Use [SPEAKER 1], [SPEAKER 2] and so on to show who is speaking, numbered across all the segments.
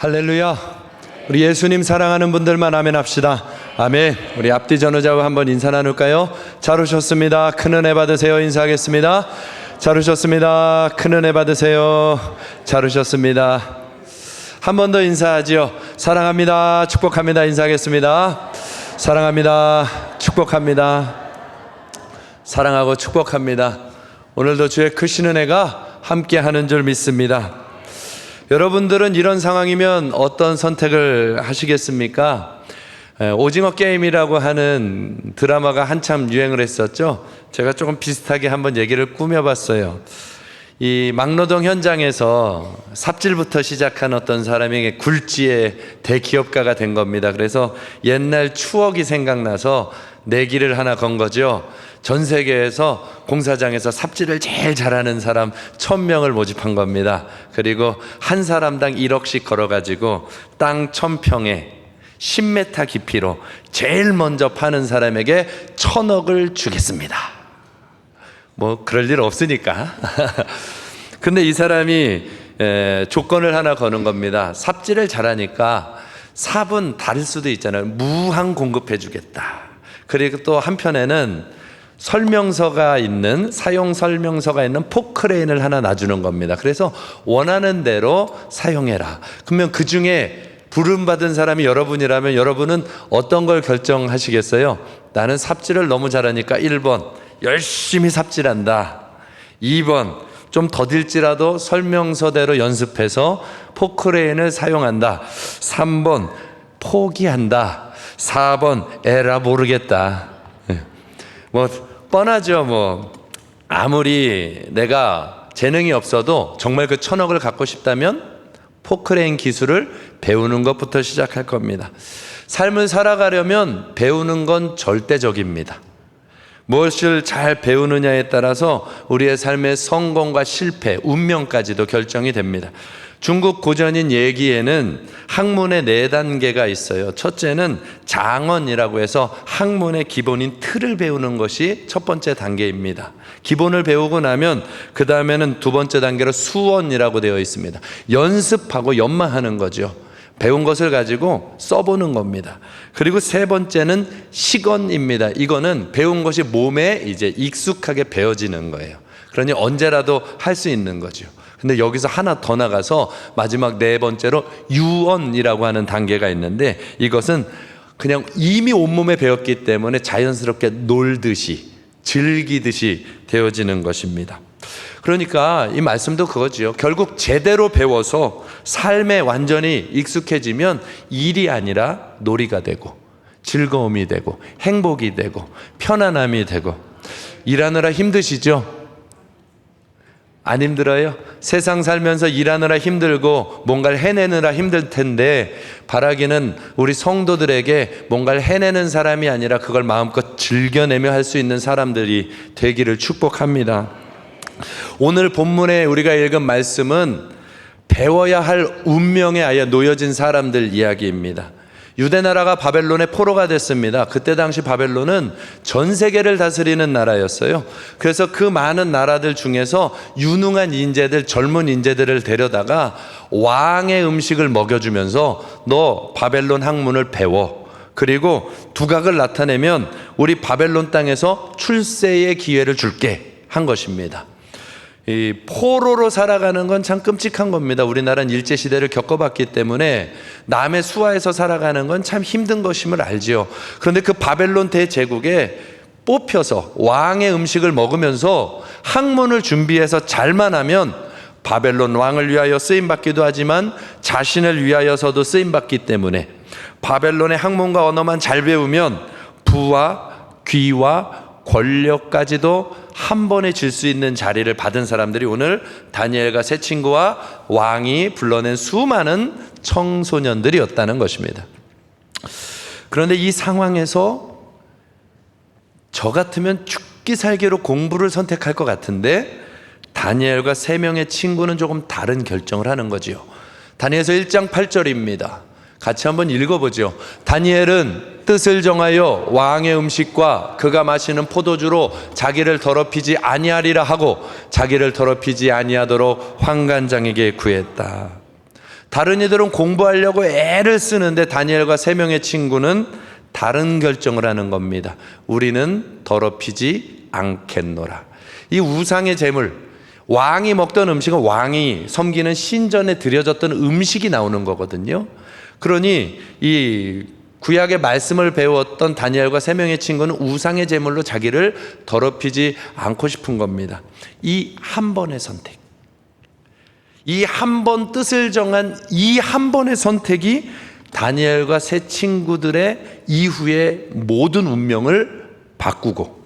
[SPEAKER 1] 할렐루야. 우리 예수님 사랑하는 분들만 아멘 합시다. 아멘. 우리 앞뒤 전후좌우 한번 인사 나눌까요? 잘 오셨습니다. 큰 은혜 받으세요. 인사하겠습니다. 잘 오셨습니다. 큰 은혜 받으세요. 잘 오셨습니다. 한 번 더 인사하지요. 사랑합니다. 축복합니다. 인사하겠습니다. 사랑합니다. 축복합니다. 사랑하고 축복합니다. 오늘도 주의 크신 은혜가 함께 하는 줄 믿습니다. 여러분들은 이런 상황이면 어떤 선택을 하시겠습니까? 오징어 게임이라고 하는 드라마가 한참 유행을 했었죠. 제가 조금 비슷하게 한번 얘기를 꾸며봤어요. 이 막노동 현장에서 삽질부터 시작한 어떤 사람에게 굴지의 대기업가가 된 겁니다. 그래서 옛날 추억이 생각나서 내기를 하나 건 거죠. 전 세계에서 공사장에서 삽질을 제일 잘하는 사람 1000명을 모집한 겁니다. 그리고 한 사람당 1억씩 걸어가지고 땅 1000평에 10m 깊이로 제일 먼저 파는 사람에게 1000억을 주겠습니다. 뭐 그럴 일 없으니까. 근데 이 사람이 조건을 하나 거는 겁니다. 삽질을 잘하니까 삽은 다를 수도 있잖아요. 무한 공급해 주겠다. 그리고 또 한편에는 설명서가 있는, 사용 설명서가 있는 포크레인을 하나 놔주는 겁니다. 그래서 원하는 대로 사용해라. 그러면 그 중에 부름받은 사람이 여러분이라면 여러분은 어떤 걸 결정하시겠어요? 나는 삽질을 너무 잘하니까 1번 열심히 삽질한다. 2번 좀 더딜지라도 설명서대로 연습해서 포크레인을 사용한다. 3번 포기한다. 4번 에라 모르겠다. 뭐 뻔하죠. 뭐 아무리 내가 재능이 없어도 정말 그 1000억을 갖고 싶다면 포크레인 기술을 배우는 것부터 시작할 겁니다. 삶을 살아가려면 배우는 건 절대적입니다. 무엇을 잘 배우느냐에 따라서 우리의 삶의 성공과 실패, 운명까지도 결정이 됩니다. 중국 고전인 예기에는 학문의 4단계가 있어요. 첫째는 장언이라고 해서 학문의 기본인 틀을 배우는 것이 첫 번째 단계입니다. 기본을 배우고 나면 그 다음에는 두 번째 단계로 수언이라고 되어 있습니다. 연습하고 연마하는 거죠. 배운 것을 가지고 써보는 겁니다. 그리고 세 번째는 식언입니다. 이거는 배운 것이 몸에 이제 익숙하게 배어지는 거예요. 그러니 언제라도 할 수 있는 거죠. 근데 여기서 하나 더 나가서 마지막 4번째로 유언이라고 하는 단계가 있는데 이것은 그냥 이미 온몸에 배웠기 때문에 자연스럽게 놀듯이 즐기듯이 되어지는 것입니다. 그러니까 이 말씀도 그거지요. 결국 제대로 배워서 삶에 완전히 익숙해지면 일이 아니라 놀이가 되고 즐거움이 되고 행복이 되고 편안함이 되고. 일하느라 힘드시죠? 안 힘들어요? 세상 살면서 일하느라 힘들고 뭔가를 해내느라 힘들 텐데 바라기는 우리 성도들에게 뭔가를 해내는 사람이 아니라 그걸 마음껏 즐겨내며 할 수 있는 사람들이 되기를 축복합니다. 오늘 본문에 우리가 읽은 말씀은 배워야 할 운명에 아예 놓여진 사람들 이야기입니다. 유대나라가 바벨론의 포로가 됐습니다. 그때 당시 바벨론은 전 세계를 다스리는 나라였어요. 그래서 그 많은 나라들 중에서 유능한 인재들, 젊은 인재들을 데려다가 왕의 음식을 먹여주면서 너 바벨론 학문을 배워. 그리고 두각을 나타내면 우리 바벨론 땅에서 출세의 기회를 줄게 한 것입니다. 이 포로로 살아가는 건 참 끔찍한 겁니다. 우리나라는 일제시대를 겪어봤기 때문에 남의 수하에서 살아가는 건 참 힘든 것임을 알지요. 그런데 그 바벨론 대제국에 뽑혀서 왕의 음식을 먹으면서 학문을 준비해서 잘만 하면 바벨론 왕을 위하여 쓰임받기도 하지만 자신을 위하여서도 쓰임받기 때문에 바벨론의 학문과 언어만 잘 배우면 부와 귀와 권력까지도 한 번에 질 수 있는 자리를 받은 사람들이 오늘 다니엘과 세 친구와 왕이 불러낸 수많은 청소년들이었다는 것입니다. 그런데 이 상황에서 저 같으면 죽기 살기로 공부를 선택할 것 같은데 다니엘과 3명의 친구는 조금 다른 결정을 하는 거지요. 다니엘서 1장 8절입니다. 같이 한번 읽어보죠. 다니엘은 뜻을 정하여 왕의 음식과 그가 마시는 포도주로 자기를 더럽히지 아니하리라 하고 자기를 더럽히지 아니하도록 환관장에게 구했다. 다른 이들은 공부하려고 애를 쓰는데 다니엘과 세 명의 친구는 다른 결정을 하는 겁니다. 우리는 더럽히지 않겠노라. 이 우상의 제물, 왕이 먹던 음식은 왕이 섬기는 신전에 드려졌던 음식이 나오는 거거든요. 그러니 이 구약의 말씀을 배웠던 다니엘과 세 명의 친구는 우상의 제물로 자기를 더럽히지 않고 싶은 겁니다. 이 한 번의 선택, 이 한 번 뜻을 정한 이 한 번의 선택이 다니엘과 세 친구들의 이후의 모든 운명을 바꾸고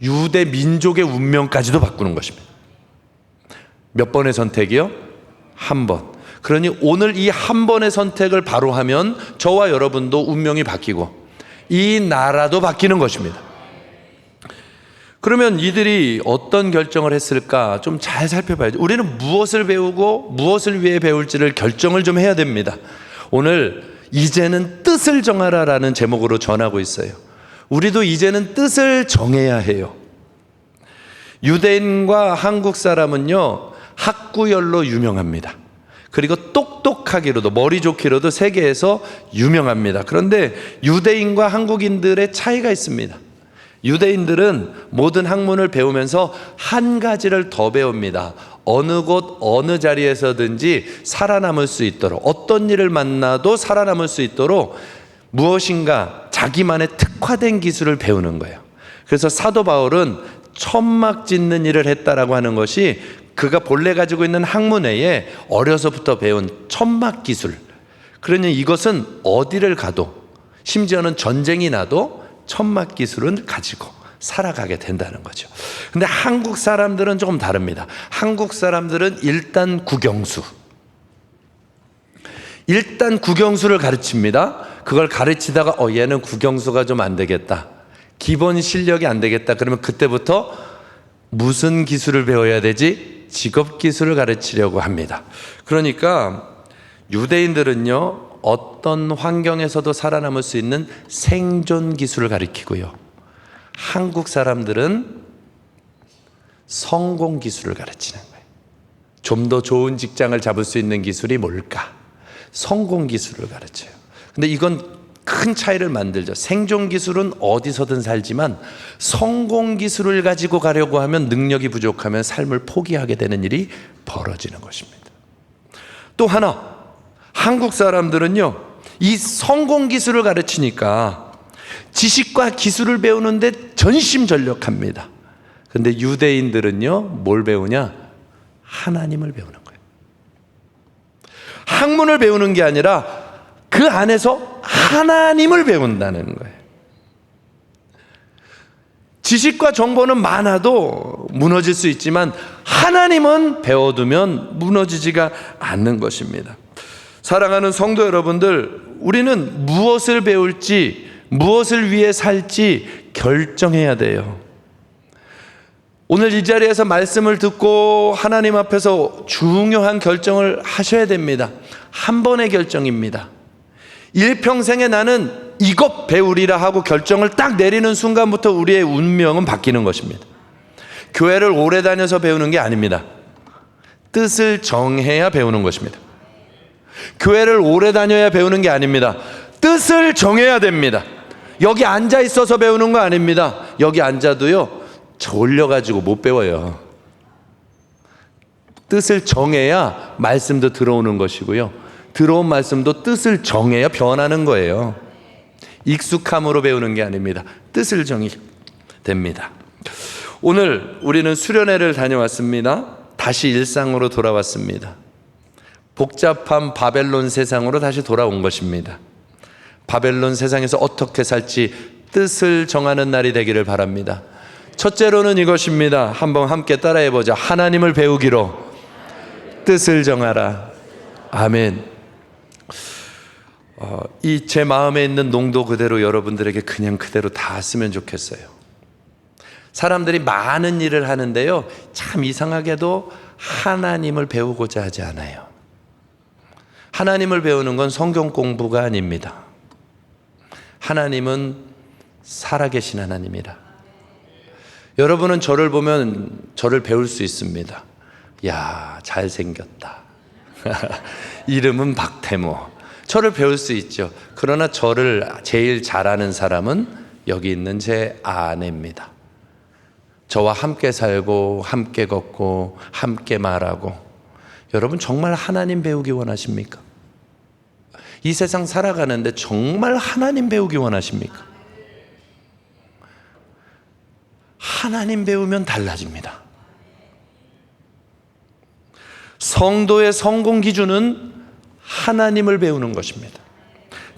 [SPEAKER 1] 유대 민족의 운명까지도 바꾸는 것입니다. 몇 번의 선택이요? 한 번. 그러니 오늘 이 한 번의 선택을 바로 하면 저와 여러분도 운명이 바뀌고 이 나라도 바뀌는 것입니다. 그러면 이들이 어떤 결정을 했을까 좀 잘 살펴봐야죠. 우리는 무엇을 배우고 무엇을 위해 배울지를 결정을 좀 해야 됩니다. 오늘 이제는 뜻을 정하라라는 제목으로 전하고 있어요. 우리도 이제는 뜻을 정해야 해요. 유대인과 한국 사람은요, 학구열로 유명합니다. 그리고 똑똑하기로도, 머리 좋기로도 세계에서 유명합니다. 그런데 유대인과 한국인들의 차이가 있습니다. 유대인들은 모든 학문을 배우면서 한 가지를 더 배웁니다. 어느 곳 어느 자리에서든지 살아남을 수 있도록, 어떤 일을 만나도 살아남을 수 있도록 무엇인가 자기만의 특화된 기술을 배우는 거예요. 그래서 사도 바울은 천막 짓는 일을 했다라고 하는 것이 그가 본래 가지고 있는 학문 외에 어려서부터 배운 천막 기술. 그러니 이것은 어디를 가도, 심지어는 전쟁이 나도 천막 기술은 가지고 살아가게 된다는 거죠. 근데 한국 사람들은 조금 다릅니다. 한국 사람들은 일단 국영수를 가르칩니다. 그걸 가르치다가 얘는 국영수가 좀 안 되겠다, 기본 실력이 안 되겠다, 그러면 그때부터 무슨 기술을 배워야 되지? 직업 기술을 가르치려고 합니다. 그러니까 유대인들은요, 어떤 환경에서도 살아남을 수 있는 생존 기술을 가르치고요, 한국 사람들은 성공 기술을 가르치는 거예요. 좀 더 좋은 직장을 잡을 수 있는 기술이 뭘까? 성공 기술을 가르쳐요. 근데 이건 큰 차이를 만들죠. 생존 기술은 어디서든 살지만 성공 기술을 가지고 가려고 하면, 능력이 부족하면 삶을 포기하게 되는 일이 벌어지는 것입니다. 또 하나, 한국 사람들은요, 이 성공 기술을 가르치니까 지식과 기술을 배우는데 전심전력합니다. 근데 유대인들은요, 뭘 배우냐? 하나님을 배우는 거예요. 학문을 배우는 게 아니라 그 안에서 하나님을 배운다는 거예요. 지식과 정보는 많아도 무너질 수 있지만 하나님은 배워두면 무너지지가 않는 것입니다. 사랑하는 성도 여러분들, 우리는 무엇을 배울지, 무엇을 위해 살지 결정해야 돼요. 오늘 이 자리에서 말씀을 듣고 하나님 앞에서 중요한 결정을 하셔야 됩니다. 한 번의 결정입니다. 일평생에 나는 이것 배우리라 하고 결정을 딱 내리는 순간부터 우리의 운명은 바뀌는 것입니다. 교회를 오래 다녀서 배우는 게 아닙니다. 뜻을 정해야 배우는 것입니다. 교회를 오래 다녀야 배우는 게 아닙니다. 뜻을 정해야 됩니다. 여기 앉아 있어서 배우는 거 아닙니다. 여기 앉아도요, 졸려가지고 못 배워요. 뜻을 정해야 말씀도 들어오는 것이고요, 들어온 말씀도 뜻을 정해야 변하는 거예요. 익숙함으로 배우는 게 아닙니다. 뜻을 정해야 됩니다. 오늘 우리는 수련회를 다녀왔습니다. 다시 일상으로 돌아왔습니다. 복잡한 바벨론 세상으로 다시 돌아온 것입니다. 바벨론 세상에서 어떻게 살지 뜻을 정하는 날이 되기를 바랍니다. 첫째로는 이것입니다. 한번 함께 따라해 보자. 하나님을 배우기로 뜻을 정하라. 아멘. 이 제 마음에 있는 농도 그대로 여러분들에게 그냥 그대로 다 쓰면 좋겠어요. 사람들이 많은 일을 하는데요, 참 이상하게도 하나님을 배우고자 하지 않아요. 하나님을 배우는 건 성경 공부가 아닙니다. 하나님은 살아계신 하나님이라. 여러분은 저를 보면 저를 배울 수 있습니다. 야, 잘생겼다. 이름은 박태모. 저를 배울 수 있죠. 그러나 저를 제일 잘하는 사람은 여기 있는 제 아내입니다. 저와 함께 살고 함께 걷고 함께 말하고. 여러분 정말 하나님 배우기 원하십니까? 이 세상 살아가는데 정말 하나님 배우기 원하십니까? 하나님 배우면 달라집니다. 성도의 성공 기준은 하나님을 배우는 것입니다.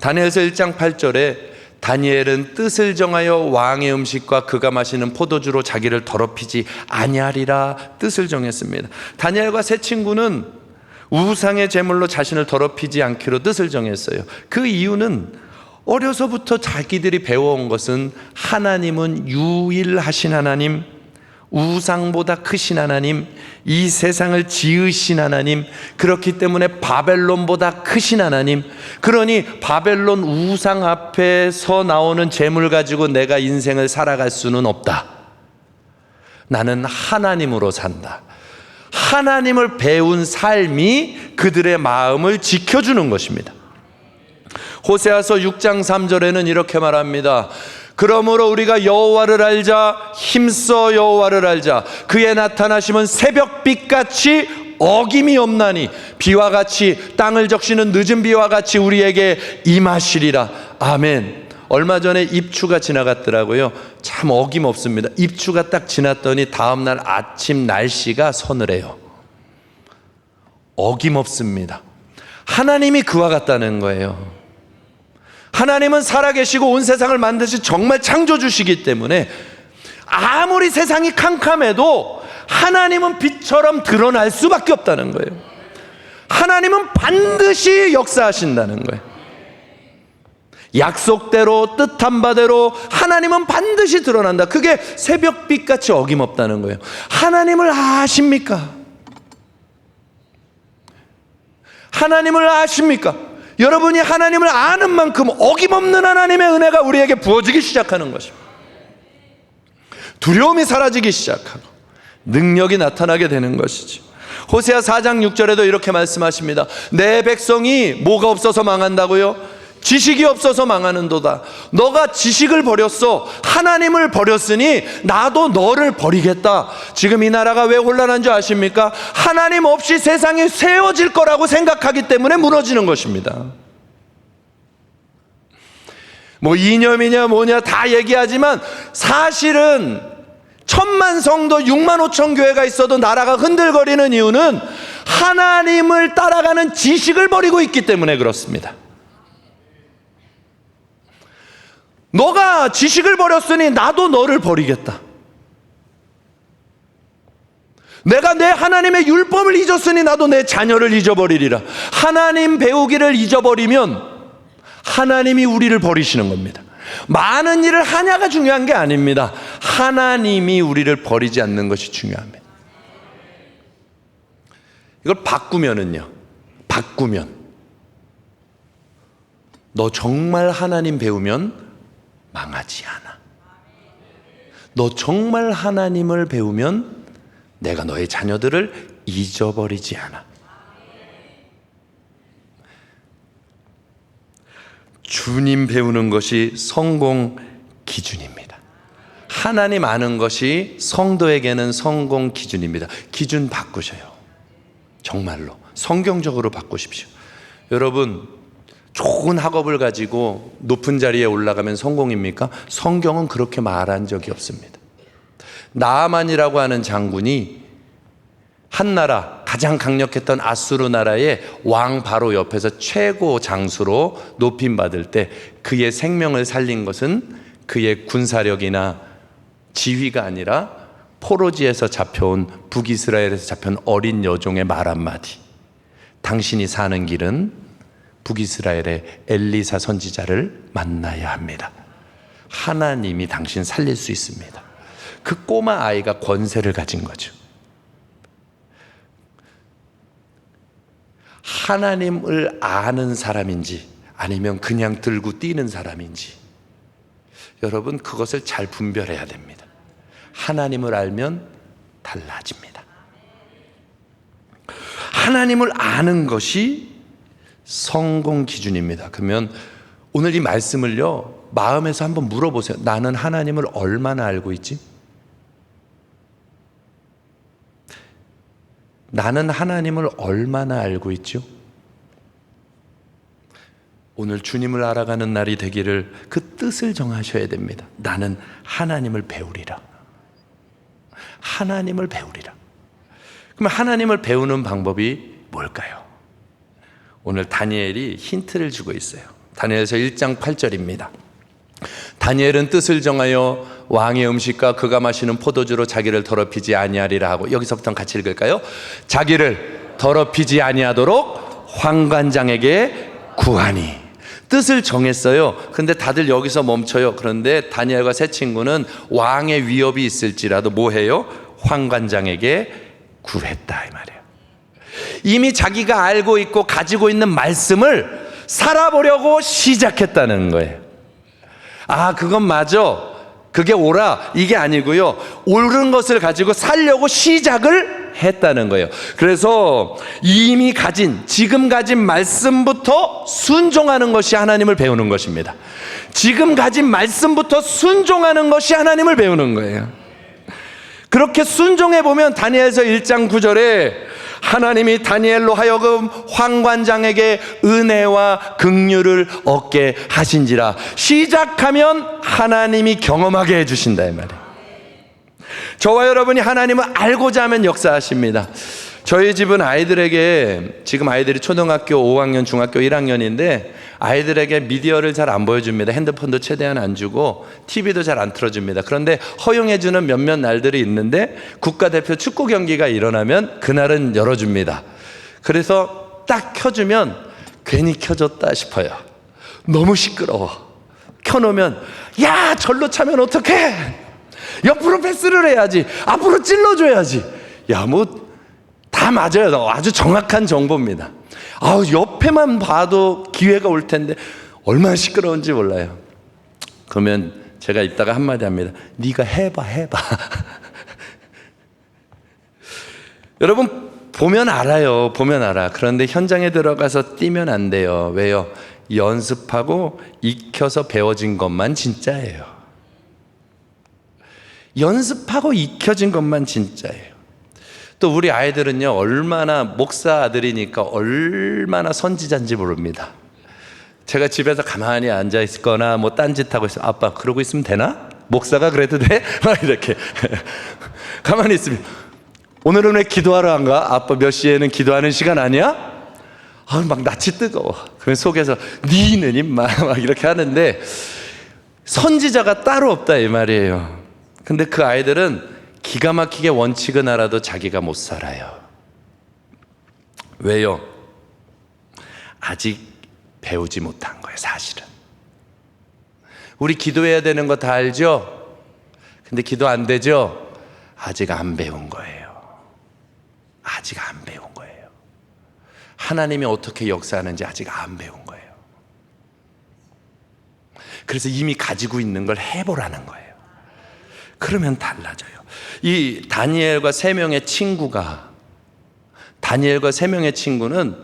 [SPEAKER 1] 다니엘서 1장 8절에 다니엘은 뜻을 정하여 왕의 음식과 그가 마시는 포도주로 자기를 더럽히지 아니하리라 뜻을 정했습니다. 다니엘과 세 친구는 우상의 제물로 자신을 더럽히지 않기로 뜻을 정했어요. 그 이유는 어려서부터 자기들이 배워온 것은 하나님은 유일하신 하나님, 우상보다 크신 하나님, 이 세상을 지으신 하나님, 그렇기 때문에 바벨론보다 크신 하나님, 그러니 바벨론 우상 앞에서 나오는 재물 가지고 내가 인생을 살아갈 수는 없다. 나는 하나님으로 산다. 하나님을 배운 삶이 그들의 마음을 지켜주는 것입니다. 호세아서 6장 3절에는 이렇게 말합니다. 그러므로 우리가 여호와를 알자, 힘써 여호와를 알자. 그의 나타나심은 새벽빛같이 어김이 없나니 비와 같이 땅을 적시는 늦은 비와 같이 우리에게 임하시리라. 아멘. 얼마 전에 입추가 지나갔더라고요. 참 어김없습니다. 입추가 딱 지났더니 다음날 아침 날씨가 서늘해요. 어김없습니다. 하나님이 그와 같다는 거예요. 하나님은 살아계시고 온 세상을 만드신 정말 창조주시기 때문에 아무리 세상이 캄캄해도 하나님은 빛처럼 드러날 수밖에 없다는 거예요. 하나님은 반드시 역사하신다는 거예요. 약속대로 뜻한 바대로 하나님은 반드시 드러난다. 그게 새벽빛같이 어김없다는 거예요. 하나님을 아십니까? 하나님을 아십니까? 여러분이 하나님을 아는 만큼 어김없는 하나님의 은혜가 우리에게 부어지기 시작하는 것입니다. 두려움이 사라지기 시작하고 능력이 나타나게 되는 것이죠. 호세아 4장 6절에도 이렇게 말씀하십니다. 내 백성이 뭐가 없어서 망한다고요? 지식이 없어서 망하는도다. 너가 지식을 버렸어. 하나님을 버렸으니 나도 너를 버리겠다. 지금 이 나라가 왜 혼란한 줄 아십니까? 하나님 없이 세상이 세워질 거라고 생각하기 때문에 무너지는 것입니다. 뭐 이념이냐 뭐냐 다 얘기하지만 사실은 1000만 성도 6만 5천 교회가 있어도 나라가 흔들거리는 이유는 하나님을 따라가는 지식을 버리고 있기 때문에 그렇습니다. 너가 지식을 버렸으니 나도 너를 버리겠다. 내가 내 하나님의 율법을 잊었으니 나도 내 자녀를 잊어버리리라. 하나님 배우기를 잊어버리면 하나님이 우리를 버리시는 겁니다. 많은 일을 하냐가 중요한 게 아닙니다. 하나님이 우리를 버리지 않는 것이 중요합니다. 이걸 바꾸면 너 정말 하나님 배우면 망하지 않아. 너 정말 하나님을 배우면 내가 너의 자녀들을 잊어버리지 않아. 주님 배우는 것이 성공 기준입니다. 하나님 아는 것이 성도에게는 성공 기준입니다. 기준 바꾸셔요. 정말로 성경적으로 바꾸십시오. 여러분, 좋은 학업을 가지고 높은 자리에 올라가면 성공입니까? 성경은 그렇게 말한 적이 없습니다. 나아만이라고 하는 장군이 한 나라, 가장 강력했던 아수르 나라의 왕 바로 옆에서 최고 장수로 높임받을 때 그의 생명을 살린 것은 그의 군사력이나 지휘가 아니라 포로지에서 잡혀온 북이스라엘에서 잡혀온 어린 여종의 말 한마디. 당신이 사는 길은 북이스라엘의 엘리사 선지자를 만나야 합니다. 하나님이 당신 살릴 수 있습니다. 그 꼬마 아이가 권세를 가진 거죠. 하나님을 아는 사람인지 아니면 그냥 들고 뛰는 사람인지 여러분 그것을 잘 분별해야 됩니다. 하나님을 알면 달라집니다. 하나님을 아는 것이 성공 기준입니다. 그러면 오늘 이 말씀을요, 마음에서 한번 물어보세요. 나는 하나님을 얼마나 알고 있지? 나는 하나님을 얼마나 알고 있죠? 오늘 주님을 알아가는 날이 되기를 그 뜻을 정하셔야 됩니다. 나는 하나님을 배우리라. 하나님을 배우리라. 그럼 하나님을 배우는 방법이 뭘까요? 오늘 다니엘이 힌트를 주고 있어요. 다니엘서 1장 8절입니다. 다니엘은 뜻을 정하여 왕의 음식과 그가 마시는 포도주로 자기를 더럽히지 아니하리라 하고, 여기서부터 같이 읽을까요? 자기를 더럽히지 아니하도록 환관장에게 구하니. 뜻을 정했어요. 근데 다들 여기서 멈춰요. 그런데 다니엘과 세 친구는 왕의 위협이 있을지라도 뭐 해요? 환관장에게 구했다 이 말이에요. 이미 자기가 알고 있고 가지고 있는 말씀을 살아보려고 시작했다는 거예요. 아, 그건 맞아, 그게 옳아, 이게 아니고요, 옳은 것을 가지고 살려고 시작을 했다는 거예요. 그래서 이미 가진, 지금 가진 말씀부터 순종하는 것이 하나님을 배우는 것입니다. 지금 가진 말씀부터 순종하는 것이 하나님을 배우는 거예요. 그렇게 순종해 보면 다니엘서 1장 9절에 하나님이 다니엘로 하여금 환관장에게 은혜와 긍휼을 얻게 하신지라. 시작하면 하나님이 경험하게 해주신다 이 말이에요. 저와 여러분이 하나님을 알고자 하면 역사하십니다. 저희 집은 아이들에게, 지금 아이들이 초등학교 5학년, 중학교 1학년인데 아이들에게 미디어를 잘 안 보여줍니다. 핸드폰도 최대한 안 주고 TV도 잘 안 틀어줍니다. 그런데 허용해주는 몇몇 날들이 있는데 국가대표 축구 경기가 일어나면 그날은 열어줍니다. 그래서 딱 켜주면 괜히 켜줬다 싶어요. 너무 시끄러워. 켜놓으면 야, 절로 차면 어떡해, 옆으로 패스를 해야지, 앞으로 찔러줘야지. 야, 뭐 다 맞아요. 아주 정확한 정보입니다. 옆에만 봐도 기회가 올 텐데 얼마나 시끄러운지 몰라요. 그러면 제가 이따가 한마디 합니다. 네가 해봐. 여러분, 보면 알아요. 보면 알아. 그런데 현장에 들어가서 뛰면 안 돼요. 왜요? 연습하고 익혀서 배워진 것만 진짜예요. 연습하고 익혀진 것만 진짜예요. 또 우리 아이들은요, 얼마나, 목사 아들이니까 얼마나 선지자인지 모릅니다. 제가 집에서 가만히 앉아 있거나 뭐 딴짓하고 있으면, 아빠 그러고 있으면 되나? 목사가 그래도 돼? 막 이렇게 가만히 있으면, 오늘은 왜 기도하러 안 가? 아빠 몇 시에는 기도하는 시간 아니야? 막 낯이 뜨거워. 그럼 속에서 니는 임마 막 이렇게 하는데, 선지자가 따로 없다 이 말이에요. 근데 그 아이들은 기가 막히게 원칙은 알아도 자기가 못 살아요. 왜요? 아직 배우지 못한 거예요, 사실은. 우리 기도해야 되는 거 다 알죠? 근데 기도 안 되죠? 아직 안 배운 거예요. 아직 안 배운 거예요. 하나님이 어떻게 역사하는지 아직 안 배운 거예요. 그래서 이미 가지고 있는 걸 해보라는 거예요. 그러면 달라져요. 이 다니엘과 세 명의 친구는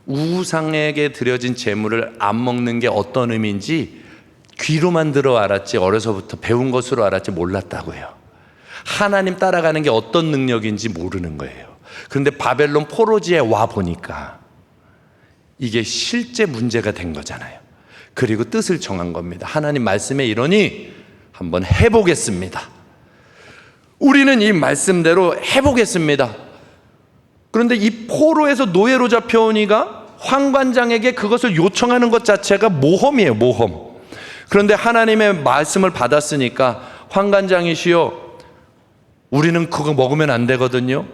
[SPEAKER 1] 우상에게 드려진 제물을 안 먹는 게 어떤 의미인지 귀로만 들어 알았지, 어려서부터 배운 것으로 알았지 몰랐다고 해요. 하나님 따라가는 게 어떤 능력인지 모르는 거예요. 그런데 바벨론 포로지에 와 보니까 이게 실제 문제가 된 거잖아요. 그리고 뜻을 정한 겁니다. 하나님 말씀에 이러니 한번 해보겠습니다. 우리는 이 말씀대로 해보겠습니다. 그런데 이 포로에서 노예로 잡혀오니까 환관장에게 그것을 요청하는 것 자체가 모험이에요, 모험. 그런데 하나님의 말씀을 받았으니까, 환관장이시여, 우리는 그거 먹으면 안 되거든요.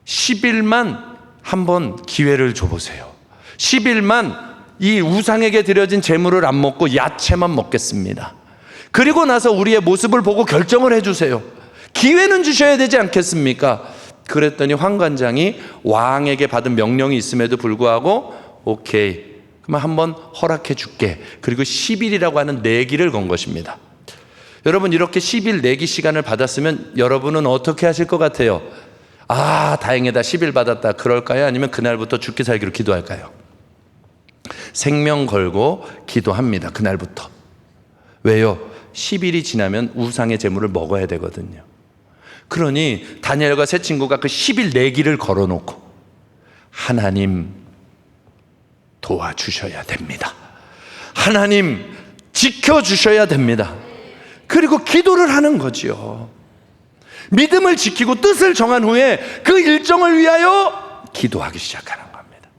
[SPEAKER 1] 10일만 한번 기회를 줘보세요. 10일만 이 우상에게 드려진 제물을 안 먹고 야채만 먹겠습니다. 그리고 나서 우리의 모습을 보고 결정을 해주세요. 기회는 주셔야 되지 않겠습니까? 그랬더니 환관장이 왕에게 받은 명령이 있음에도 불구하고 오케이, 그럼 한번 허락해 줄게. 그리고 10일이라고 하는 내기를 건 것입니다. 여러분, 이렇게 10일 내기 시간을 받았으면 여러분은 어떻게 하실 것 같아요? 아, 다행이다, 10일 받았다, 그럴까요? 아니면 그날부터 죽기 살기로 기도할까요? 생명 걸고 기도합니다, 그날부터. 왜요? 10일이 지나면 우상의 제물을 먹어야 되거든요. 그러니 다니엘과 세 친구가 그 10일 내기를 걸어놓고 하나님 도와주셔야 됩니다. 하나님 지켜주셔야 됩니다. 그리고 기도를 하는 거지요. 믿음을 지키고 뜻을 정한 후에 그 일정을 위하여 기도하기 시작하는 겁니다.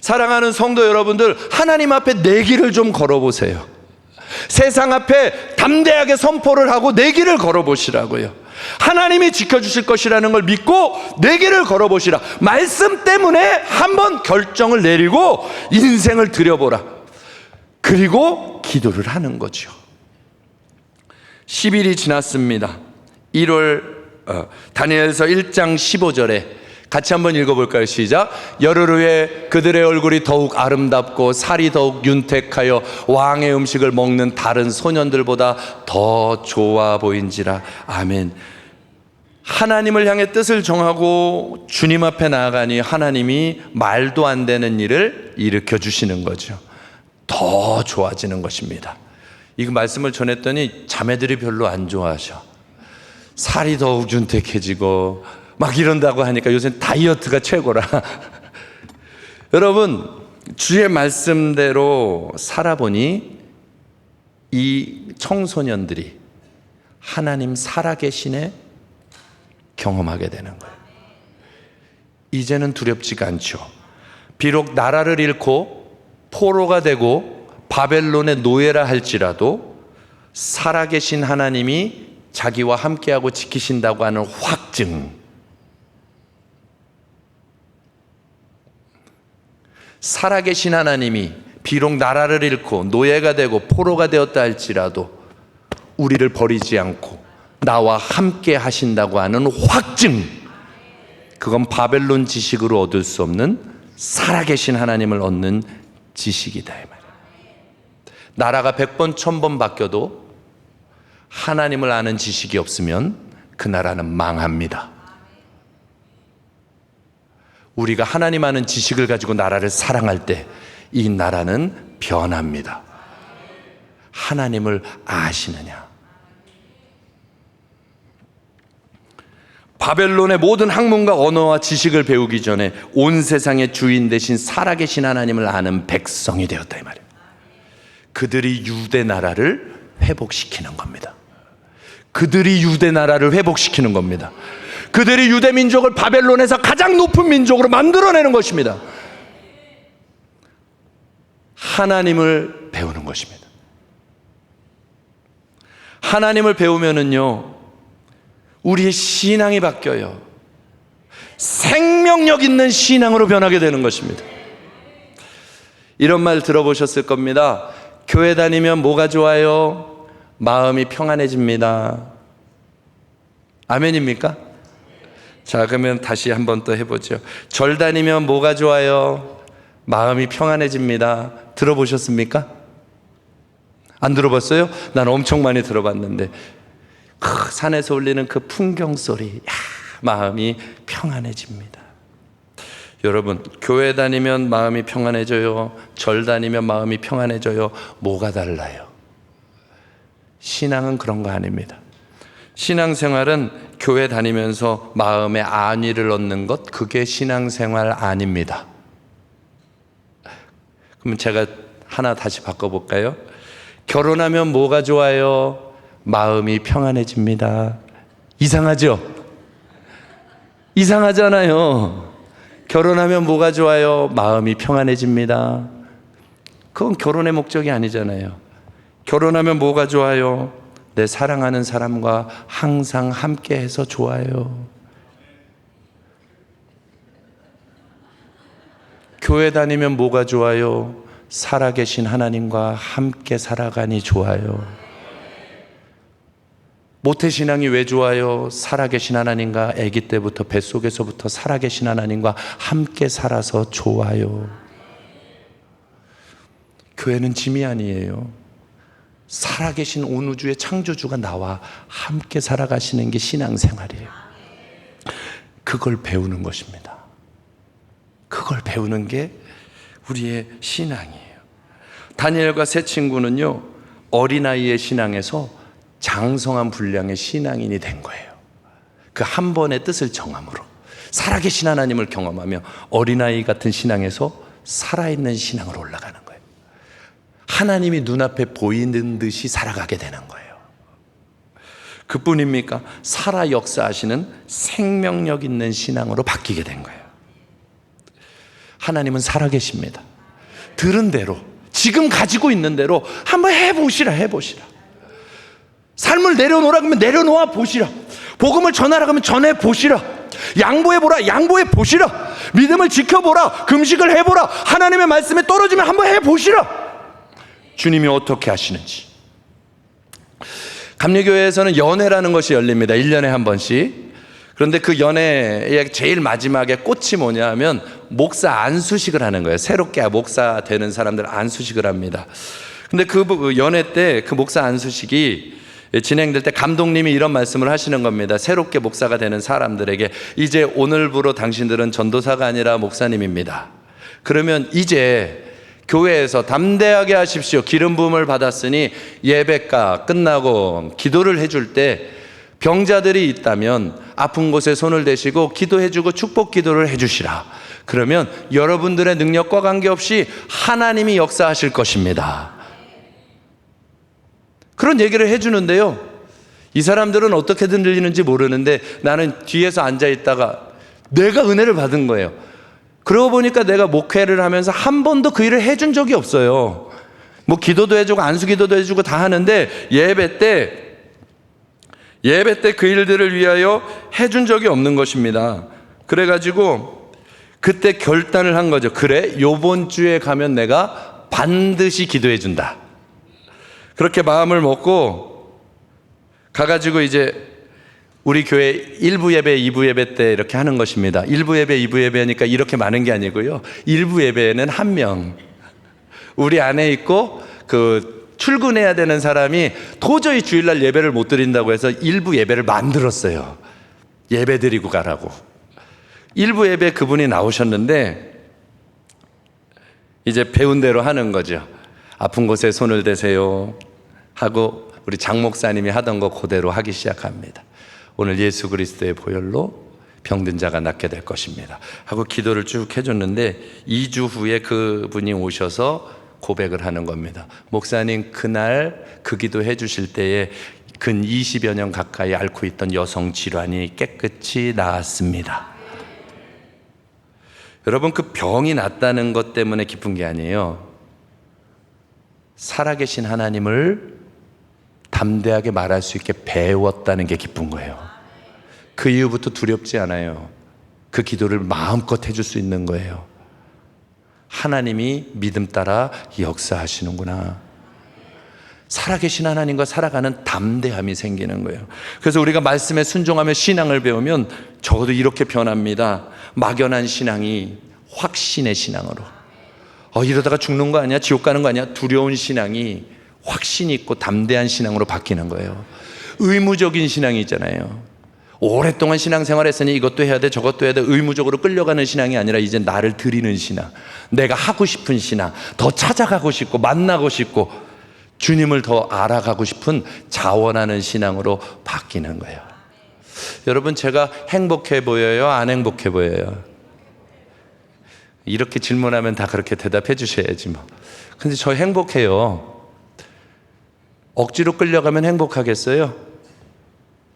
[SPEAKER 1] 사랑하는 성도 여러분들, 하나님 앞에 내기를 좀 걸어보세요. 세상 앞에 담대하게 선포를 하고 내기를 걸어보시라고요. 하나님이 지켜주실 것이라는 걸 믿고 내기를 걸어보시라. 말씀 때문에 한번 결정을 내리고 인생을 들여보라. 그리고 기도를 하는 거죠. 10일이 지났습니다. 1월 다니엘서 1장 15절에 같이 한번 읽어볼까요? 시작. 열흘 후에 그들의 얼굴이 더욱 아름답고 살이 더욱 윤택하여 왕의 음식을 먹는 다른 소년들보다 더 좋아 보인지라. 아멘. 하나님을 향해 뜻을 정하고 주님 앞에 나아가니 하나님이 말도 안 되는 일을 일으켜 주시는 거죠. 더 좋아지는 것입니다. 이 말씀을 전했더니 자매들이 별로 안 좋아하셔. 살이 더욱 윤택해지고 막 이런다고 하니까 요새 다이어트가 최고라. 여러분, 주의 말씀대로 살아보니 이 청소년들이 하나님 살아계시네 경험하게 되는 거예요. 이제는 두렵지가 않죠. 비록 나라를 잃고 포로가 되고 바벨론의 노예라 할지라도 살아계신 하나님이 자기와 함께하고 지키신다고 하는 확증, 살아계신 하나님이 비록 나라를 잃고 노예가 되고 포로가 되었다 할지라도 우리를 버리지 않고 나와 함께 하신다고 하는 확증, 그건 바벨론 지식으로 얻을 수 없는 살아계신 하나님을 얻는 지식이다 이 말이에요. 나라가 100번 1000번 바뀌어도 하나님을 아는 지식이 없으면 그 나라는 망합니다. 우리가 하나님 아는 지식을 가지고 나라를 사랑할 때 이 나라는 변합니다. 하나님을 아시느냐? 바벨론의 모든 학문과 언어와 지식을 배우기 전에 온 세상의 주인 되신 살아계신 하나님을 아는 백성이 되었다 이 말이에요. 그들이 유대 나라를 회복시키는 겁니다. 그들이 유대 나라를 회복시키는 겁니다. 그들이 유대 민족을 바벨론에서 가장 높은 민족으로 만들어내는 것입니다. 하나님을 배우는 것입니다. 하나님을 배우면은요, 우리의 신앙이 바뀌어요. 생명력 있는 신앙으로 변하게 되는 것입니다. 이런 말 들어보셨을 겁니다. 교회 다니면 뭐가 좋아요? 마음이 평안해집니다. 아멘입니까? 자, 그러면 다시 한번 또 해보죠. 절 다니면 뭐가 좋아요? 마음이 평안해집니다. 들어보셨습니까? 안 들어봤어요? 난 엄청 많이 들어봤는데 산에서 울리는 그 풍경 소리, 마음이 평안해집니다. 여러분, 교회 다니면 마음이 평안해져요? 절 다니면 마음이 평안해져요? 뭐가 달라요? 신앙은 그런 거 아닙니다. 신앙생활은 교회 다니면서 마음의 안위를 얻는 것, 그게 신앙생활 아닙니다. 그럼 제가 하나 다시 바꿔볼까요? 결혼하면 뭐가 좋아요? 마음이 평안해집니다. 이상하죠? 이상하잖아요. 결혼하면 뭐가 좋아요? 마음이 평안해집니다. 그건 결혼의 목적이 아니잖아요. 결혼하면 뭐가 좋아요? 내 사랑하는 사람과 항상 함께해서 좋아요. 교회 다니면 뭐가 좋아요? 살아계신 하나님과 함께 살아가니 좋아요. 모태신앙이 왜 좋아요? 살아계신 하나님과 아기 때부터 뱃속에서부터 살아계신 하나님과 함께 살아서 좋아요. 교회는 짐이 아니에요. 살아계신 온 우주의 창조주가 나와 함께 살아가시는 게 신앙생활이에요. 그걸 배우는 것입니다. 그걸 배우는 게 우리의 신앙이에요. 다니엘과 세 친구는요, 어린아이의 신앙에서 장성한 분량의 신앙인이 된 거예요. 그 한 번의 뜻을 정함으로 살아계신 하나님을 경험하며 어린아이 같은 신앙에서 살아있는 신앙으로 올라가는 거예요. 하나님이 눈앞에 보이는 듯이 살아가게 되는 거예요. 그뿐입니까? 살아 역사하시는 생명력 있는 신앙으로 바뀌게 된 거예요. 하나님은 살아계십니다. 들은 대로, 지금 가지고 있는 대로 한번 해보시라. 삶을 내려놓으라 그러면 내려놓아 보시라. 복음을 전하라 그러면 전해 보시라. 양보해 보라. 양보해 보시라. 믿음을 지켜보라. 금식을 해보라. 하나님의 말씀에 떨어지면 한번 해 보시라. 주님이 어떻게 하시는지. 감리교회에서는 연회라는 것이 열립니다. 1년에 한 번씩. 그런데 그 연회의 제일 마지막에 꽃이 뭐냐 하면 목사 안수식을 하는 거예요. 새롭게 목사 되는 사람들 안수식을 합니다. 근데 그 연회 때 그 목사 안수식이 진행될 때 감독님이 이런 말씀을 하시는 겁니다. 새롭게 목사가 되는 사람들에게 이제 오늘부로 당신들은 전도사가 아니라 목사님입니다. 그러면 이제 교회에서 담대하게 하십시오. 기름 부음을 받았으니 예배가 끝나고 기도를 해줄 때 병자들이 있다면 아픈 곳에 손을 대시고 기도해주고 축복 기도를 해주시라. 그러면 여러분들의 능력과 관계없이 하나님이 역사하실 것입니다. 그런 얘기를 해주는데요, 이 사람들은 어떻게든 들리는지 모르는데 나는 뒤에서 앉아있다가 내가 은혜를 받은 거예요. 그러고 보니까 내가 목회를 하면서 한 번도 그 일을 해준 적이 없어요. 뭐 기도도 해주고 안수기도도 해주고 다 하는데 예배 때 그 일들을 위하여 해준 적이 없는 것입니다. 그래가지고 그때 결단을 한 거죠. 그래, 요번 주에 가면 내가 반드시 기도해 준다. 그렇게 마음을 먹고 가가지고 이제 우리 교회 1부 예배, 2부 예배 때 이렇게 하는 것입니다. 1부 예배, 2부 예배니까 이렇게 많은 게 아니고요. 1부 예배에는 한 명, 우리 안에 있고 출근해야 되는 사람이 도저히 주일날 예배를 못 드린다고 해서 1부 예배를 만들었어요. 예배 드리고 가라고. 1부 예배 그분이 나오셨는데 이제 배운 대로 하는 거죠. 아픈 곳에 손을 대세요 하고 우리 장 목사님이 하던 거 그대로 하기 시작합니다. 오늘 예수 그리스도의 보혈로 병든 자가 낫게 될 것입니다 하고 기도를 쭉 해줬는데 2주 후에 그분이 오셔서 고백을 하는 겁니다. 목사님, 그날 그 기도 해주실 때에 근 20여 년 가까이 앓고 있던 여성 질환이 깨끗이 나았습니다. 여러분, 그 병이 낫다는 것 때문에 기쁜 게 아니에요. 살아계신 하나님을 담대하게 말할 수 있게 배웠다는 게 기쁜 거예요. 그 이후부터 두렵지 않아요. 그 기도를 마음껏 해줄 수 있는 거예요. 하나님이 믿음 따라 역사하시는구나. 살아계신 하나님과 살아가는 담대함이 생기는 거예요. 그래서 우리가 말씀에 순종하며 신앙을 배우면 적어도 이렇게 변합니다. 막연한 신앙이 확신의 신앙으로, 이러다가 죽는 거 아니야? 지옥 가는 거 아니야? 두려운 신앙이 확신 있고 담대한 신앙으로 바뀌는 거예요. 의무적인 신앙이 있잖아요. 오랫동안 신앙생활했으니 이것도 해야 돼, 저것도 해야 돼, 의무적으로 끌려가는 신앙이 아니라 이제 나를 드리는 신앙, 내가 하고 싶은 신앙, 더 찾아가고 싶고 만나고 싶고 주님을 더 알아가고 싶은 자원하는 신앙으로 바뀌는 거예요. 여러분, 제가 행복해 보여요? 안 행복해 보여요? 이렇게 질문하면 다 그렇게 대답해 주셔야지 뭐. 근데 저 행복해요. 억지로 끌려가면 행복하겠어요?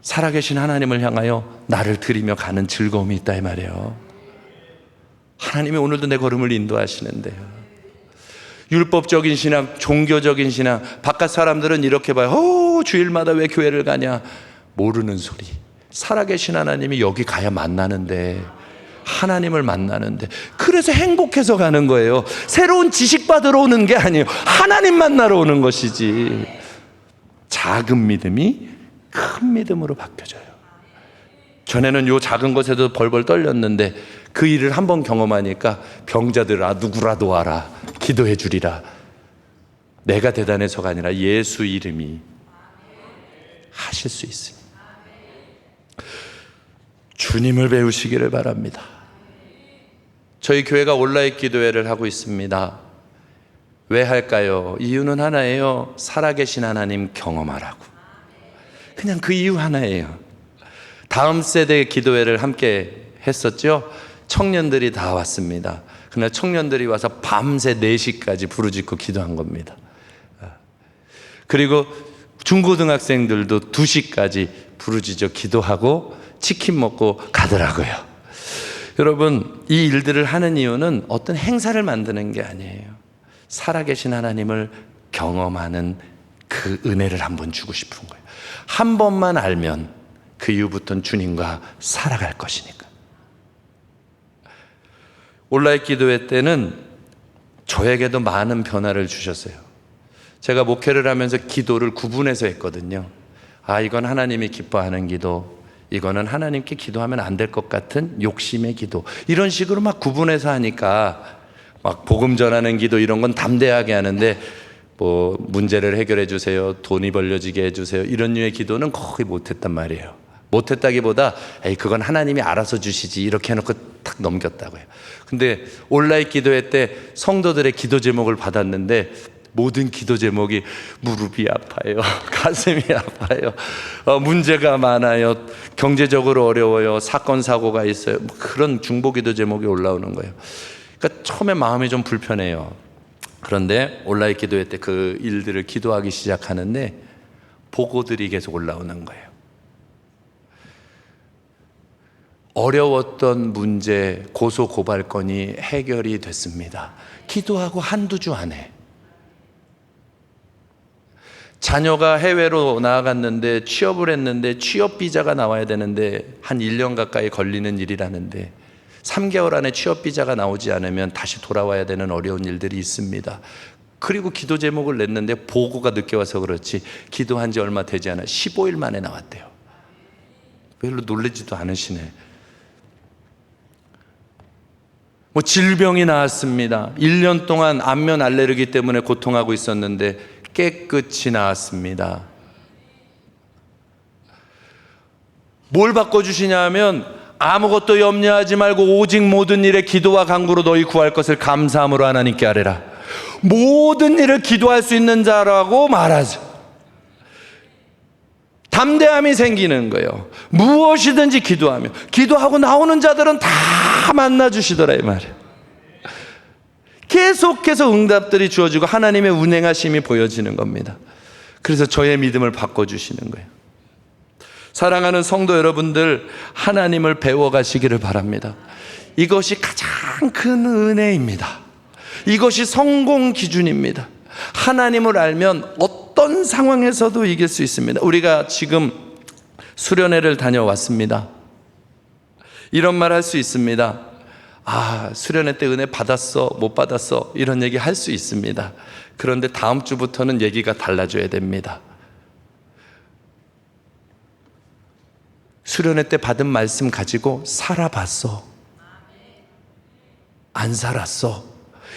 [SPEAKER 1] 살아계신 하나님을 향하여 나를 드리며 가는 즐거움이 있다 이 말이에요. 하나님이 오늘도 내 걸음을 인도하시는데요. 율법적인 신앙, 종교적인 신앙, 바깥 사람들은 이렇게 봐요. 주일마다 왜 교회를 가냐? 모르는 소리. 살아계신 하나님이 여기 가야 만나는데, 하나님을 만나는데, 그래서 행복해서 가는 거예요. 새로운 지식 받으러 오는 게 아니에요. 하나님 만나러 오는 것이지. 작은 믿음이 큰 믿음으로 바뀌어져요. 전에는 요 작은 것에도 벌벌 떨렸는데 그 일을 한번 경험하니까 병자들아, 누구라도 와라, 기도해 주리라. 내가 대단해서가 아니라 예수 이름이 하실 수 있습니다. 주님을 배우시기를 바랍니다. 저희 교회가 온라인 기도회를 하고 있습니다. 왜 할까요? 이유는 하나예요. 살아계신 하나님 경험하라고. 그냥 그 이유 하나예요. 다음 세대 기도회를 함께 했었죠. 청년들이 다 왔습니다. 그날 청년들이 와서 밤새 4시까지 부르짖고 기도한 겁니다. 그리고 중고등학생들도 2시까지 부르짖어 기도하고 치킨 먹고 가더라고요. 여러분, 이 일들을 하는 이유는 어떤 행사를 만드는 게 아니에요. 살아계신 하나님을 경험하는 그 은혜를 한번 주고 싶은 거예요. 한 번만 알면 그 이후부터는 주님과 살아갈 것이니까. 온라인 기도회 때는 저에게도 많은 변화를 주셨어요. 제가 목회를 하면서 기도를 구분해서 했거든요. 이건 하나님이 기뻐하는 기도, 이거는 하나님께 기도하면 안 될 것 같은 욕심의 기도, 이런 식으로 막 구분해서 하니까 막 복음 전하는 기도 이런 건 담대하게 하는데 뭐 문제를 해결해 주세요, 돈이 벌려지게 해주세요, 이런 류의 기도는 거의 못했단 말이에요. 못했다기보다 그건 하나님이 알아서 주시지 이렇게 해놓고 탁 넘겼다고요. 근데 온라인 기도회 때 성도들의 기도 제목을 받았는데 모든 기도 제목이 무릎이 아파요, 가슴이 아파요, 문제가 많아요, 경제적으로 어려워요, 사건 사고가 있어요, 그런 중보 기도 제목이 올라오는 거예요. 그러니까 처음에 마음이 좀 불편해요. 그런데 온라인 기도회 때 그 일들을 기도하기 시작하는데 보고들이 계속 올라오는 거예요. 어려웠던 문제, 고소 고발 건이 해결이 됐습니다. 기도하고 한두 주 안에. 자녀가 해외로 나아갔는데 취업을 했는데 취업 비자가 나와야 되는데 한 1년 가까이 걸리는 일이라는데 3개월 안에 취업 비자가 나오지 않으면 다시 돌아와야 되는 어려운 일들이 있습니다. 그리고 기도 제목을 냈는데 보고가 늦게 와서 그렇지 기도한 지 얼마 되지 않아 15일 만에 나왔대요. 별로 놀라지도 않으시네. 뭐 질병이 나왔습니다. 1년 동안 안면 알레르기 때문에 고통하고 있었는데 깨끗이 나았습니다. 뭘 바꿔주시냐 하면 아무것도 염려하지 말고 오직 모든 일에 기도와 간구로 너희 구할 것을 감사함으로 하나님께 아뢰라. 모든 일을 기도할 수 있는 자라고 말하죠. 담대함이 생기는 거예요. 무엇이든지 기도하며, 기도하고 나오는 자들은 다 만나주시더라 이 말이에요. 계속해서 응답들이 주어지고 하나님의 운행하심이 보여지는 겁니다. 그래서 저의 믿음을 바꿔주시는 거예요. 사랑하는 성도 여러분들, 하나님을 배워가시기를 바랍니다. 이것이 가장 큰 은혜입니다. 이것이 성공 기준입니다. 하나님을 알면 어떤 상황에서도 이길 수 있습니다. 우리가 지금 수련회를 다녀왔습니다. 이런 말 할 수 있습니다. 수련회 때 은혜 받았어, 못 받았어, 이런 얘기 할 수 있습니다. 그런데 다음 주부터는 얘기가 달라져야 됩니다. 수련회 때 받은 말씀 가지고 살아봤어? 안 살았어?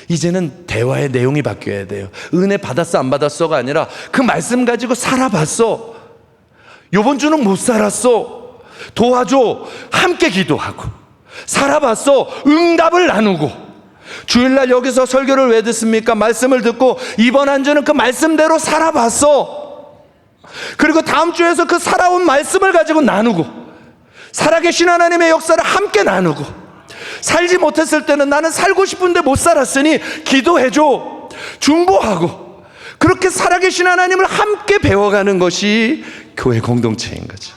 [SPEAKER 1] 이제는 대화의 내용이 바뀌어야 돼요. 은혜 받았어 안 받았어가 아니라 그 말씀 가지고 살아봤어? 요번 주는 못 살았어? 도와줘. 함께 기도하고. 살아봤어? 응답을 나누고. 주일날 여기서 설교를 왜 듣습니까? 말씀을 듣고 이번 한 주는 그 말씀대로 살아봤어. 그리고 다음 주에서 그 살아온 말씀을 가지고 나누고, 살아계신 하나님의 역사를 함께 나누고, 살지 못했을 때는 나는 살고 싶은데 못 살았으니 기도해줘, 중보하고, 그렇게 살아계신 하나님을 함께 배워가는 것이 교회 공동체인 거죠.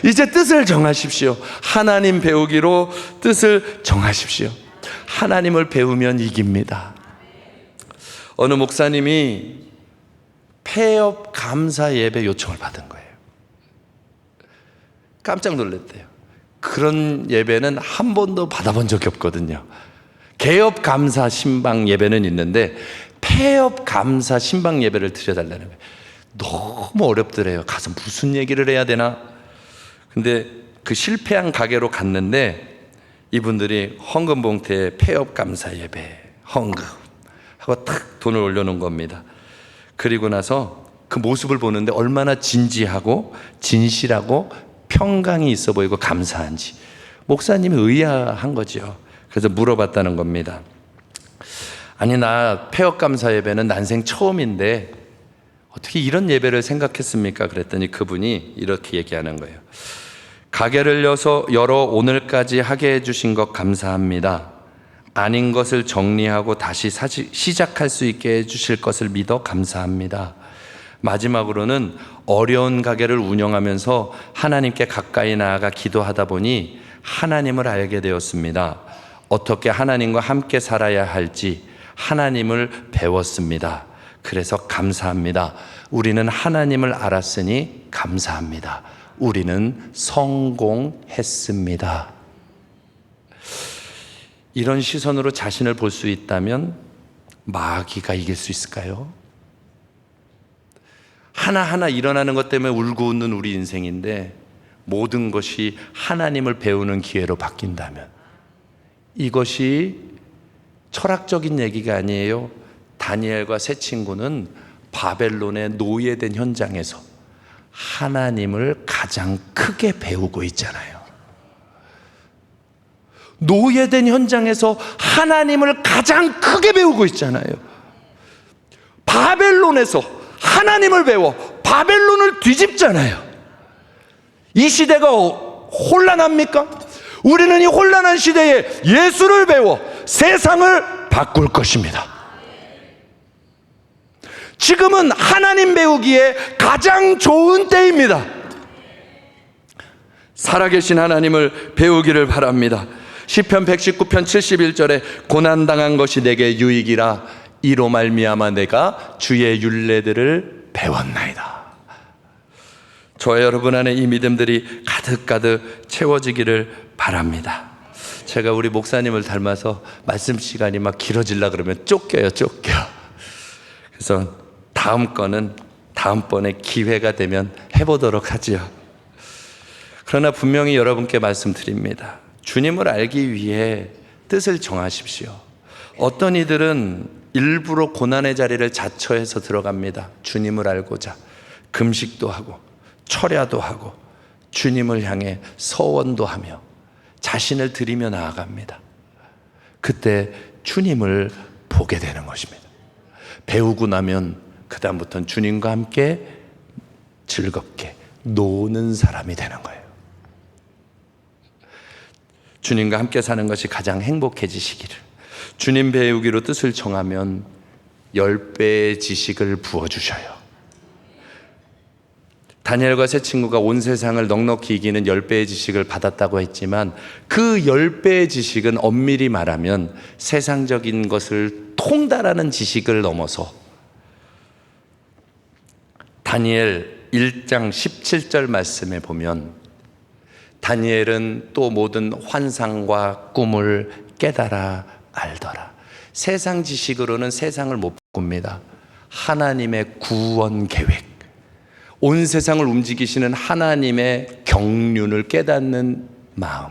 [SPEAKER 1] 이제 뜻을 정하십시오. 하나님 배우기로 뜻을 정하십시오. 하나님을 배우면 이깁니다. 어느 목사님이 폐업 감사 예배 요청을 받은 거예요. 깜짝 놀랐대요. 그런 예배는 한 번도 받아본 적이 없거든요. 개업 감사 신방 예배는 있는데 폐업 감사 신방 예배를 드려달라는 거예요. 너무 어렵더래요. 가서 무슨 얘기를 해야 되나? 근데 그 실패한 가게로 갔는데 이분들이 헌금 봉투에 폐업 감사 예배 헌금 하고 탁 돈을 올려놓은 겁니다. 그리고 나서 그 모습을 보는데 얼마나 진지하고 진실하고 평강이 있어 보이고 감사한지. 목사님이 의아한 거죠. 그래서 물어봤다는 겁니다. 아니, 나 폐업감사 예배는 난생 처음인데 어떻게 이런 예배를 생각했습니까? 그랬더니 그분이 이렇게 얘기하는 거예요. 가게를 열어 오늘까지 하게 해주신 것 감사합니다. 아닌 것을 정리하고 다시 시작할 수 있게 해주실 것을 믿어 감사합니다. 마지막으로는 어려운 가게를 운영하면서 하나님께 가까이 나아가 기도하다 보니 하나님을 알게 되었습니다. 어떻게 하나님과 함께 살아야 할지 하나님을 배웠습니다. 그래서 감사합니다. 우리는 하나님을 알았으니 감사합니다. 우리는 성공했습니다. 이런 시선으로 자신을 볼 수 있다면 마귀가 이길 수 있을까요? 하나하나 일어나는 것 때문에 울고 웃는 우리 인생인데 모든 것이 하나님을 배우는 기회로 바뀐다면, 이것이 철학적인 얘기가 아니에요. 다니엘과 세 친구는 바벨론의 노예된 현장에서 하나님을 가장 크게 배우고 있잖아요. 노예된 현장에서 하나님을 가장 크게 배우고 있잖아요. 바벨론에서 하나님을 배워 바벨론을 뒤집잖아요. 이 시대가 혼란합니까? 우리는 이 혼란한 시대에 예수를 배워 세상을 바꿀 것입니다. 지금은 하나님 배우기에 가장 좋은 때입니다. 살아계신 하나님을 배우기를 바랍니다. 시편 119편 71절에 고난당한 것이 내게 유익이라 이로 말미암아 내가 주의 율례들을 배웠나이다. 저와 여러분 안에 이 믿음들이 가득가득 채워지기를 바랍니다. 제가 우리 목사님을 닮아서 말씀 시간이 막 길어지려 그러면 쫓겨요. 그래서 다음 거는 다음번에 기회가 되면 해보도록 하지요. 그러나 분명히 여러분께 말씀드립니다. 주님을 알기 위해 뜻을 정하십시오. 어떤 이들은 일부러 고난의 자리를 자처해서 들어갑니다. 주님을 알고자 금식도 하고 철야도 하고 주님을 향해 서원도 하며 자신을 드리며 나아갑니다. 그때 주님을 보게 되는 것입니다. 배우고 나면 그 다음부터는 주님과 함께 즐겁게 노는 사람이 되는 거예요. 주님과 함께 사는 것이 가장 행복해지시기를. 주님 배우기로 뜻을 정하면 10배의 지식을 부어주셔요. 다니엘과 세 친구가 온 세상을 넉넉히 이기는 10배의 지식을 받았다고 했지만 그 10배의 지식은 엄밀히 말하면 세상적인 것을 통달하는 지식을 넘어서 다니엘 1장 17절 말씀에 보면 다니엘은 또 모든 환상과 꿈을 깨달아 알더라. 세상 지식으로는 세상을 못 바꿉니다. 하나님의 구원 계획, 온 세상을 움직이시는 하나님의 경륜을 깨닫는 마음,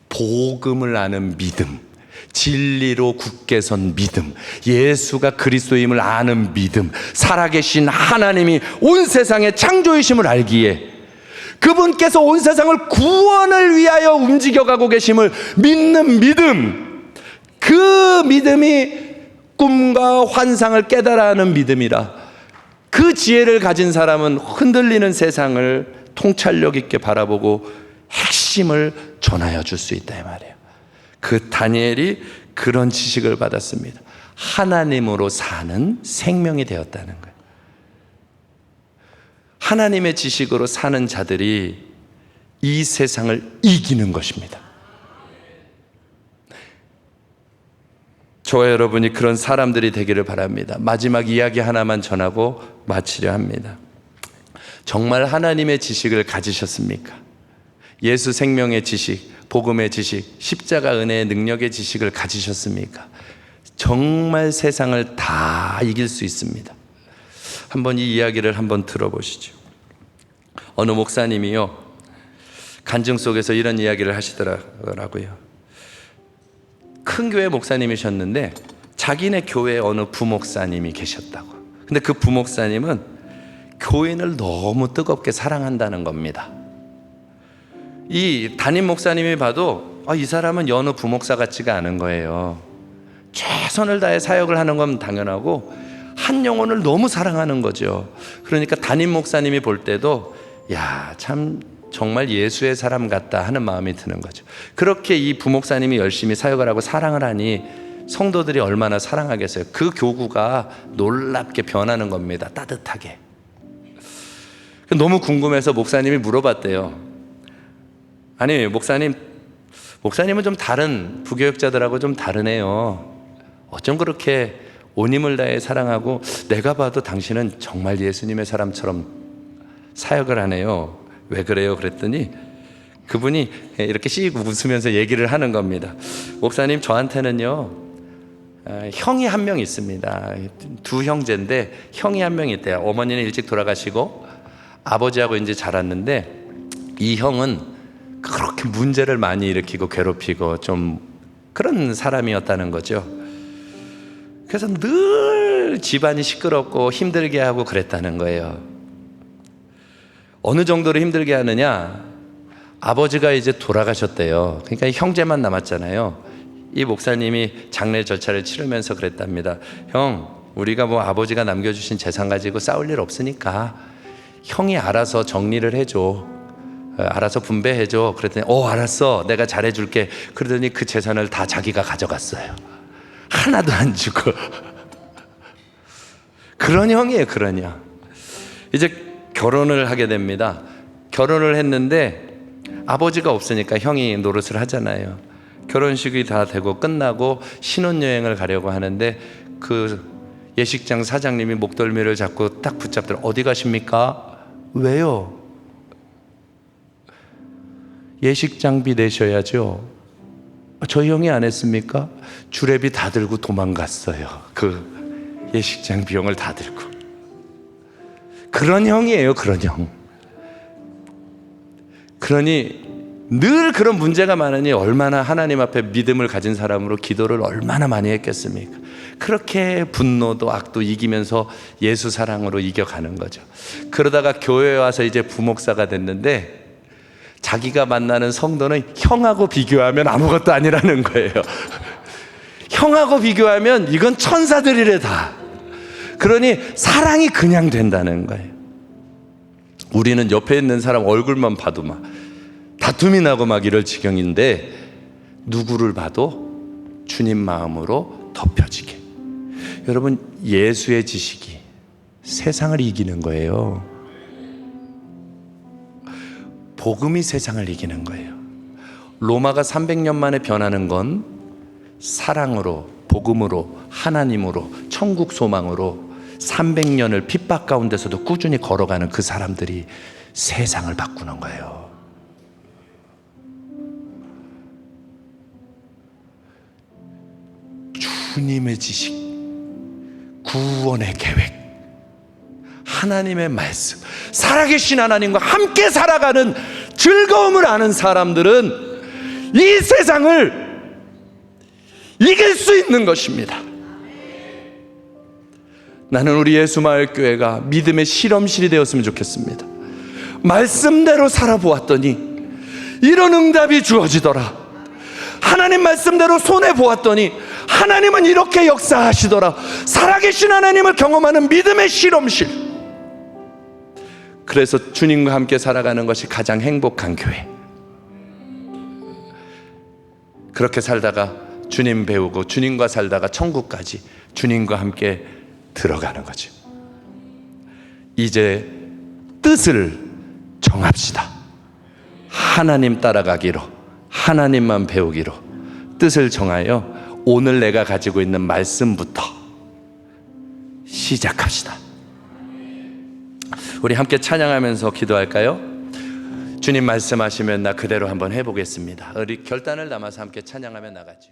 [SPEAKER 1] 복음을 아는 믿음, 진리로 굳게 선 믿음, 예수가 그리스도임을 아는 믿음, 살아계신 하나님이 온 세상의 창조이심을 알기에 그분께서 온 세상을 구원을 위하여 움직여가고 계심을 믿는 믿음, 그 믿음이 꿈과 환상을 깨달아 하는 믿음이라 그 지혜를 가진 사람은 흔들리는 세상을 통찰력 있게 바라보고 핵심을 전하여 줄 수 있다 이 말이에요. 그 다니엘이 그런 지식을 받았습니다. 하나님으로 사는 생명이 되었다는 거예요. 하나님의 지식으로 사는 자들이 이 세상을 이기는 것입니다. 저와 여러분이 그런 사람들이 되기를 바랍니다. 마지막 이야기 하나만 전하고 마치려 합니다. 정말 하나님의 지식을 가지셨습니까? 예수 생명의 지식, 복음의 지식, 십자가 은혜의 능력의 지식을 가지셨습니까? 정말 세상을 다 이길 수 있습니다. 한번 이 이야기를 한번 들어보시죠. 어느 목사님이요, 간증 속에서 이런 이야기를 하시더라고요. 큰 교회 목사님이셨는데 자기네 교회에 어느 부목사님이 계셨다고. 근데 그 부목사님은 교인을 너무 뜨겁게 사랑한다는 겁니다. 이 담임 목사님이 봐도 이 사람은 여느 부목사 같지가 않은 거예요. 최선을 다해 사역을 하는 건 당연하고 한 영혼을 너무 사랑하는 거죠. 그러니까 담임 목사님이 볼 때도 야, 참 정말 예수의 사람 같다 하는 마음이 드는 거죠. 그렇게 이 부목사님이 열심히 사역을 하고 사랑을 하니 성도들이 얼마나 사랑하겠어요. 그 교구가 놀랍게 변하는 겁니다. 따뜻하게. 너무 궁금해서 목사님이 물어봤대요. 아니, 목사님은 좀 다른, 부교육자들하고 좀 다르네요. 어쩜 그렇게 온 힘을 다해 사랑하고 내가 봐도 당신은 정말 예수님의 사람처럼 사역을 하네요. 왜 그래요? 그랬더니 그분이 이렇게 씩 웃으면서 얘기를 하는 겁니다. 목사님, 저한테는요 형이 한 명 있습니다. 두 형제인데 형이 한 명 있대요. 어머니는 일찍 돌아가시고 아버지하고 이제 자랐는데 이 형은 그렇게 문제를 많이 일으키고 괴롭히고 좀 그런 사람이었다는 거죠. 그래서 늘 집안이 시끄럽고 힘들게 하고 그랬다는 거예요. 어느 정도로 힘들게 하느냐? 아버지가 이제 돌아가셨대요. 그러니까 형제만 남았잖아요. 이 목사님이 장례 절차를 치르면서 그랬답니다. 형, 우리가 뭐 아버지가 남겨주신 재산 가지고 싸울 일 없으니까 형이 알아서 정리를 해줘. 알아서 분배해줘. 그랬더니 알았어, 내가 잘해줄게. 그러더니 그 재산을 다 자기가 가져갔어요. 하나도 안 주고. 그런 형이에요, 그런 형. 이제 결혼을 하게 됩니다. 결혼을 했는데 아버지가 없으니까 형이 노릇을 하잖아요. 결혼식이 다 되고 끝나고 신혼여행을 가려고 하는데 그 예식장 사장님이 목덜미를 잡고 딱 붙잡더라. 어디 가십니까? 왜요? 예식장비 내셔야죠. 저희 형이 안 했습니까? 주례비 다 들고 도망갔어요. 그 예식장 비용을 다 들고. 그런 형이에요, 그런 형. 그러니 늘 그런 문제가 많으니 얼마나 하나님 앞에 믿음을 가진 사람으로 기도를 얼마나 많이 했겠습니까? 그렇게 분노도 악도 이기면서 예수 사랑으로 이겨가는 거죠. 그러다가 교회에 와서 이제 부목사가 됐는데 자기가 만나는 성도는 형하고 비교하면 아무것도 아니라는 거예요. 형하고 비교하면 이건 천사들이래 다. 그러니 사랑이 그냥 된다는 거예요. 우리는 옆에 있는 사람 얼굴만 봐도 막 다툼이 나고 막 이럴 지경인데 누구를 봐도 주님 마음으로 덮여지게. 여러분, 예수의 지식이 세상을 이기는 거예요. 복음이 세상을 이기는 거예요. 로마가 300년 만에 변하는 건 사랑으로, 복음으로, 하나님으로, 천국 소망으로 300년을 핍박 가운데서도 꾸준히 걸어가는 그 사람들이 세상을 바꾸는 거예요. 주님의 지식, 구원의 계획, 하나님의 말씀, 살아계신 하나님과 함께 살아가는 즐거움을 아는 사람들은 이 세상을 이길 수 있는 것입니다. 나는 우리 예수마을교회가 믿음의 실험실이 되었으면 좋겠습니다. 말씀대로 살아보았더니 이런 응답이 주어지더라. 하나님 말씀대로 손해보았더니 하나님은 이렇게 역사하시더라. 살아계신 하나님을 경험하는 믿음의 실험실. 그래서 주님과 함께 살아가는 것이 가장 행복한 교회. 그렇게 살다가 주님 배우고 주님과 살다가 천국까지 주님과 함께 들어가는 거죠. 이제 뜻을 정합시다. 하나님 따라가기로, 하나님만 배우기로 뜻을 정하여 오늘 내가 가지고 있는 말씀부터 시작합시다. 우리 함께 찬양하면서 기도할까요? 주님 말씀하시면 나 그대로 한번 해보겠습니다. 우리 결단을 담아서 함께 찬양하며 나가죠.